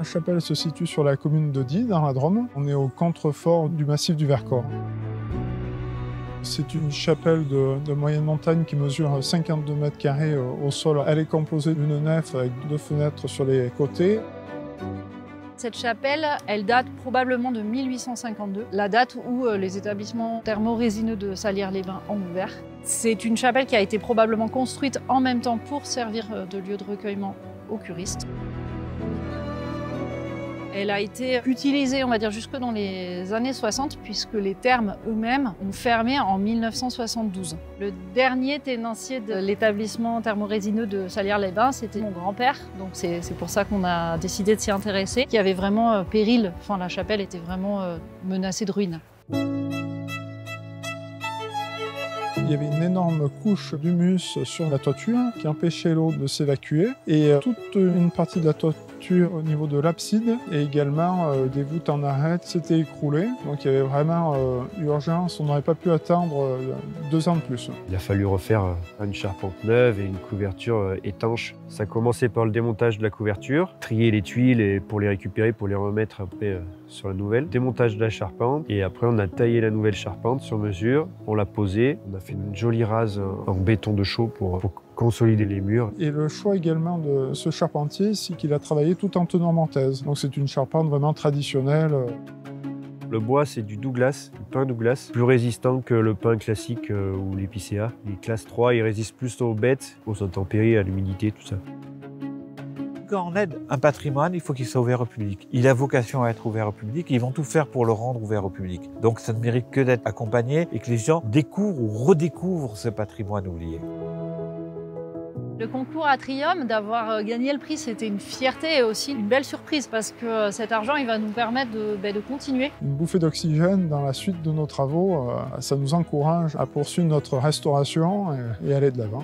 chapelle se situe sur la commune de Die, dans la Drôme. On est au contrefort du massif du Vercors. C'est une chapelle de moyenne montagne qui mesure 52 mètres carrés au sol. Elle est composée d'une nef avec 2 fenêtres sur les côtés. Cette chapelle, elle date probablement de 1852, la date où les établissements thermorésineux de Sallières-les-Bains ont ouvert. C'est une chapelle qui a été probablement construite en même temps pour servir de lieu de recueillement aux curistes. Elle a été utilisée, on va dire, jusque dans les années 60, puisque les thermes eux-mêmes ont fermé en 1972. Le dernier tenancier de l'établissement thermorésineux de Sallières-les-Bains, c'était mon grand-père. Donc c'est pour ça qu'on a décidé de s'y intéresser. Il y avait vraiment péril, enfin la chapelle était vraiment menacée de ruine. Il y avait une énorme couche d'humus sur la toiture qui empêchait l'eau de s'évacuer et toute une partie de la toiture au niveau de l'abside et également des voûtes en arête s'étaient écroulées. Donc il y avait vraiment urgence, on n'aurait pas pu attendre 2 ans de plus. Il a fallu refaire une charpente neuve et une couverture étanche. Ça a commencé par le démontage de la couverture, trier les tuiles et pour les récupérer, pour les remettre après sur la nouvelle. Démontage de la charpente et après on a taillé la nouvelle charpente sur mesure, on l'a posée, on a fait une jolie rase en béton de chaux pour consolider les murs. Et le choix également de ce charpentier, c'est qu'il a travaillé tout en teneur mortaise. Donc c'est une charpente vraiment traditionnelle. Le bois, c'est du Douglas, du pin Douglas, plus résistant que le pin classique ou l'épicéa. Les classes 3, il résiste plus aux bêtes, aux intempéries, à l'humidité, tout ça. Quand on aide un patrimoine, il faut qu'il soit ouvert au public. Il a vocation à être ouvert au public, ils vont tout faire pour le rendre ouvert au public. Donc ça ne mérite que d'être accompagné et que les gens découvrent ou redécouvrent ce patrimoine oublié. Le concours Atrium, d'avoir gagné le prix, c'était une fierté et aussi une belle surprise parce que cet argent, il va nous permettre de continuer. Une bouffée d'oxygène dans la suite de nos travaux, ça nous encourage à poursuivre notre restauration et aller de l'avant.